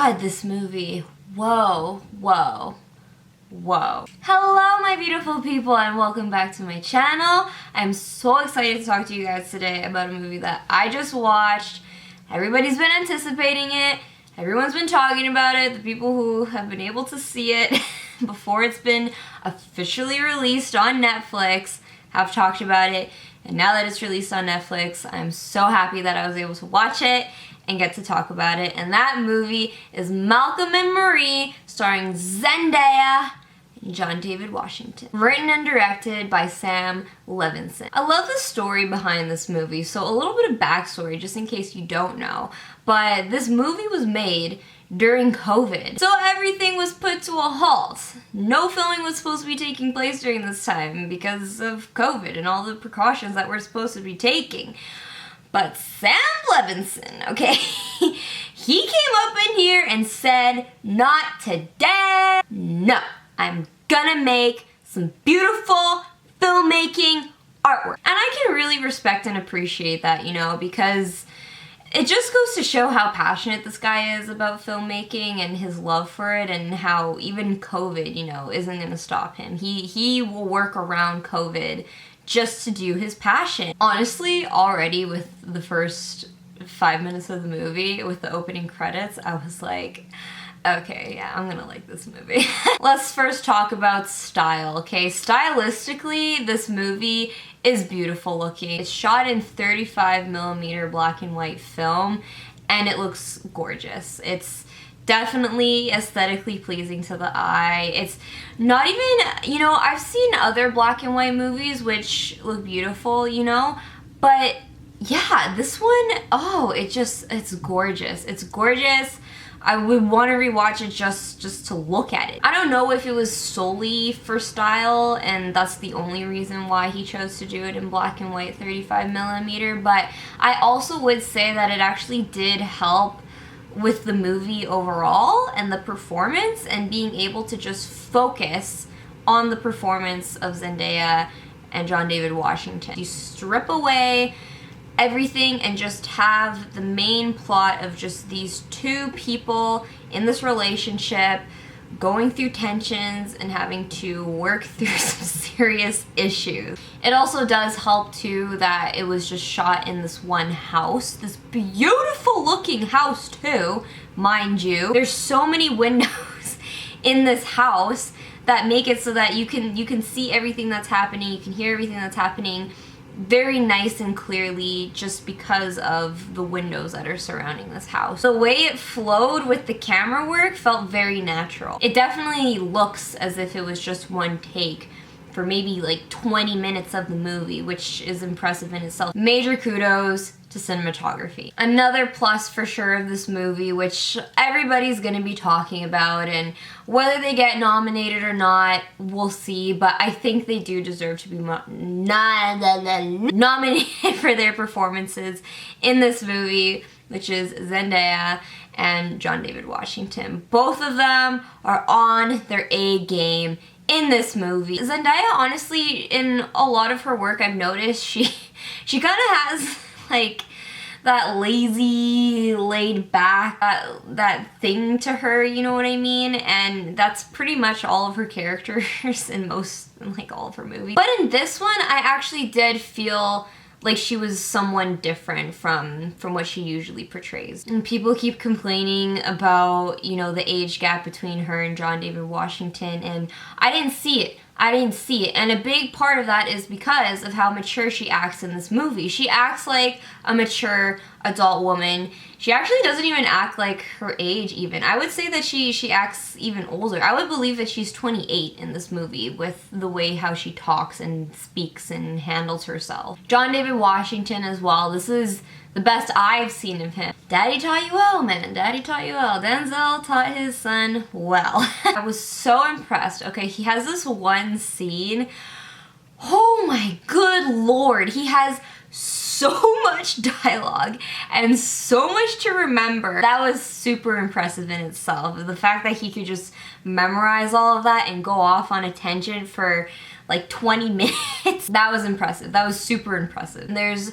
God, this movie. Whoa, whoa, whoa. Hello, my beautiful people, and welcome back to my channel. I'm so excited to talk to you guys today about a movie that I just watched. Everybody's been anticipating it. Everyone's been talking about it. The people who have been able to see it before it's been officially released on Netflix have talked about it. And now that it's released on Netflix, I'm so happy that I was able to watch it and get to talk about it. And that movie is Malcolm and Marie, starring Zendaya and John David Washington. Written and directed by Sam Levinson. I love the story behind this movie, so a little bit of backstory just in case you don't know. But this movie was made during COVID, so everything was put to a halt. No filming was supposed to be taking place during this time because of COVID and all the precautions that we're supposed to be taking. But Sam Levinson, okay, he came up in here and said, not today. No, I'm gonna make some beautiful filmmaking artwork. And I can really respect and appreciate that, you know, because it just goes to show how passionate this guy is about filmmaking and his love for it, and how even COVID, you know, isn't gonna stop him. He will work around COVID just to do his passion. Honestly, already with the first 5 minutes of the movie, with the opening credits, I was like, okay, yeah, I'm gonna like this movie. Let's first talk about style, okay? Stylistically, this movie is beautiful looking. It's shot in 35mm black and white film, and it looks gorgeous. It's definitely aesthetically pleasing to the eye. It's not even, you know, I've seen other black and white movies which look beautiful, you know, but yeah, this one, oh, it's gorgeous. It's gorgeous. I would want to rewatch it just to look at it. I don't know if it was solely for style and that's the only reason why he chose to do it in black and white 35mm, but I also would say that it actually did help with the movie overall and the performance, and being able to just focus on the performance of Zendaya and John David Washington. You strip away everything and just have the main plot of just these two people in this relationship going through tensions and having to work through some serious issues. It also does help too that it was just shot in this one house, this beautiful looking house too, mind you. There's so many windows in this house that make it so that you can see everything that's happening, you can hear everything that's happening very nice and clearly just because of the windows that are surrounding this house. The way it flowed with the camera work felt very natural. It definitely looks as if it was just one take for maybe like 20 minutes of the movie, which is impressive in itself. Major kudos to cinematography. Another plus for sure of this movie, which everybody's gonna be talking about, and whether they get nominated or not, we'll see, but I think they do deserve to be nominated for their performances in this movie, which is Zendaya and John David Washington. Both of them are on their A game in this movie. Zendaya, honestly, in a lot of her work, I've noticed she kind of has like that lazy, laid back, that thing to her, you know what I mean? And that's pretty much all of her characters in like all of her movies. But in this one, I actually did feel like she was someone different from what she usually portrays. And people keep complaining about, you know, the age gap between her and John David Washington, and I didn't see it. And a big part of that is because of how mature she acts in this movie. She acts like a mature adult woman. She actually doesn't even act like her age even. I would say that she acts even older. I would believe that she's 28 in this movie with the way how she talks and speaks and handles herself. John David Washington as well. This is the best I've seen of him. Daddy taught you well, man. Daddy taught you well. Denzel taught his son well. I was so impressed. Okay, he has this one scene. Oh my good lord. He has so much dialogue and so much to remember. That was super impressive in itself. The fact that he could just memorize all of that and go off on a tangent for like 20 minutes. That was impressive. That was super impressive. There's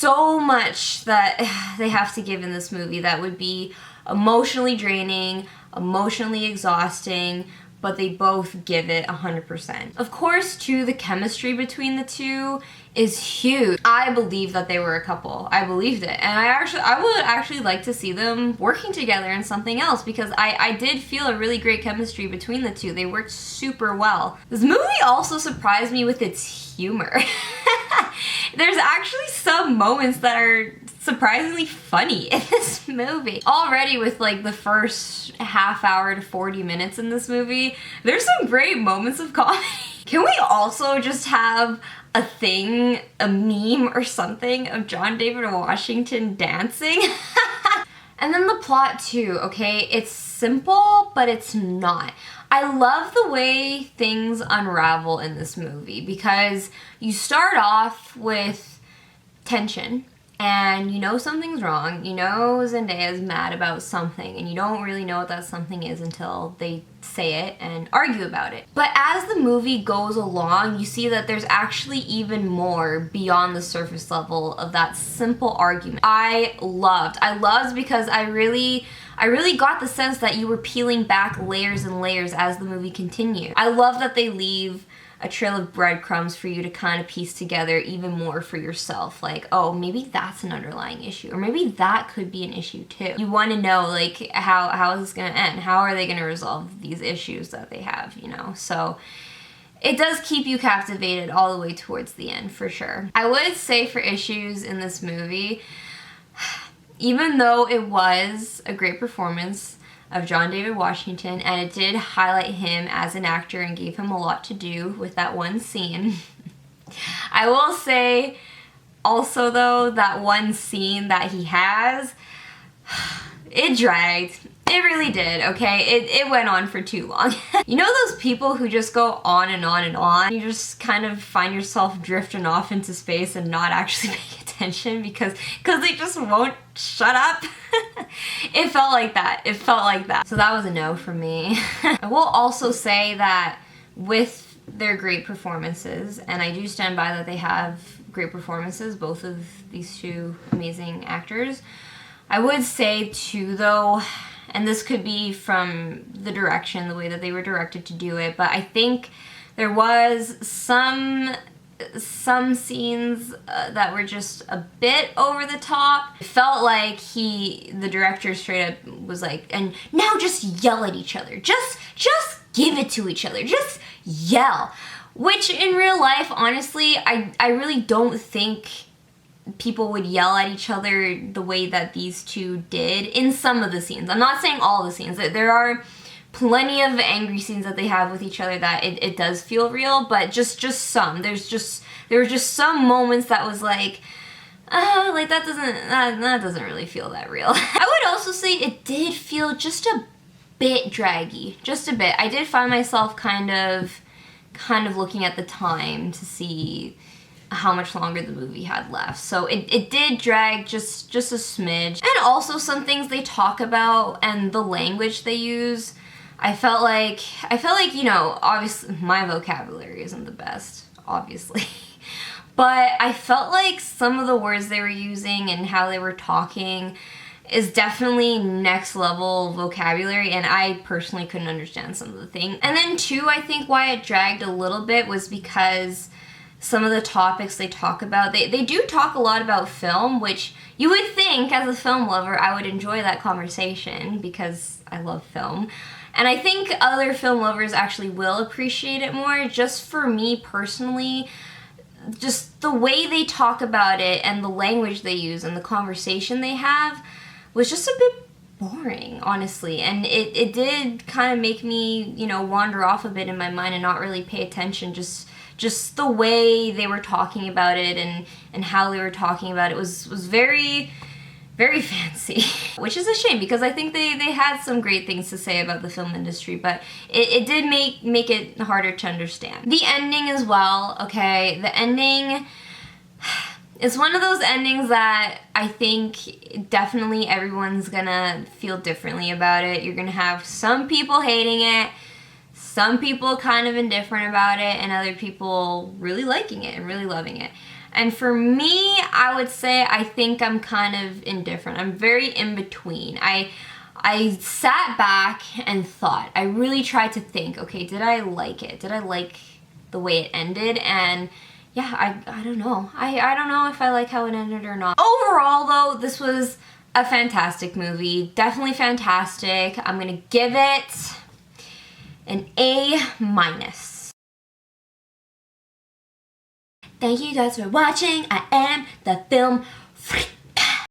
so much that they have to give in this movie that would be emotionally draining, emotionally exhausting, but they both give it 100%. Of course, too, the chemistry between the two is huge. I believe that they were a couple. I believed it. And I would actually like to see them working together in something else, because I did feel a really great chemistry between the two. They worked super well. This movie also surprised me with its humor. There's actually some moments that are surprisingly funny in this movie. Already with like the first half hour to 40 minutes in this movie, there's some great moments of comedy. Can we also just have a thing, a meme or something of John David Washington dancing? And then the plot too, okay? It's simple, but it's not. I love the way things unravel in this movie, because you start off with tension, and you know something's wrong. You know Zendaya is mad about something, and you don't really know what that something is until they say it and argue about it. But as the movie goes along, you see that there's actually even more beyond the surface level of that simple argument. I loved because I really got the sense that you were peeling back layers and layers as the movie continued. I love that they leave a trail of breadcrumbs for you to kind of piece together even more for yourself. Like, oh, maybe that's an underlying issue, or maybe that could be an issue too. You want to know, like, how is this going to end? How are they going to resolve these issues that they have, you know? So it does keep you captivated all the way towards the end, for sure. I would say for issues in this movie, even though it was a great performance of John David Washington, and it did highlight him as an actor and gave him a lot to do with that one scene, I will say also though, that one scene that he has, it dragged. It really did, okay? It went on for too long. You know those people who just go on and on and on? You just kind of find yourself drifting off into space and not actually paying attention because they just won't shut up. It felt like that. It felt like that. So that was a no for me. I will also say that with their great performances, and I do stand by that they have great performances, both of these two amazing actors, I would say too though, and this could be from the direction, the way that they were directed to do it, but I think there was some scenes that were just a bit over the top. It felt like the director straight up was like, and now just yell at each other. Just give it to each other. Just yell. Which in real life, honestly, I really don't think people would yell at each other the way that these two did in some of the scenes. I'm not saying all the scenes. There are plenty of angry scenes that they have with each other that it does feel real, but just some. There were just some moments that was like, like that doesn't really feel that real. I would also say it did feel just a bit draggy, just a bit. I did find myself kind of looking at the time to see how much longer the movie had left. So it did drag just a smidge. And also some things they talk about and the language they use, I felt like, you know, obviously my vocabulary isn't the best, obviously. But I felt like some of the words they were using and how they were talking is definitely next level vocabulary, and I personally couldn't understand some of the things. And then too, I think why it dragged a little bit was because some of the topics they talk about, they do talk a lot about film, which you would think as a film lover I would enjoy that conversation because I love film. And I think other film lovers actually will appreciate it more. Just for me personally, just the way they talk about it and the language they use and the conversation they have was just a bit boring, honestly. And it did kind of make me, you know, wander off a bit in my mind and not really pay attention. Just the way they were talking about it and how they were talking about it was very, very fancy. Which is a shame because I think they had some great things to say about the film industry, but it did make it harder to understand. The ending as well, okay, the ending is one of those endings that I think definitely everyone's gonna feel differently about it. You're gonna have some people hating it, some people kind of indifferent about it, and other people really liking it and really loving it. And for me, I would say I think I'm kind of indifferent. I'm very in between. I sat back and thought. I really tried to think, okay, did I like it? Did I like the way it ended? And yeah, I don't know. I don't know if I like how it ended or not. Overall, though, this was a fantastic movie. Definitely fantastic. I'm gonna give it an A-. Thank you guys for watching. I am the film freak.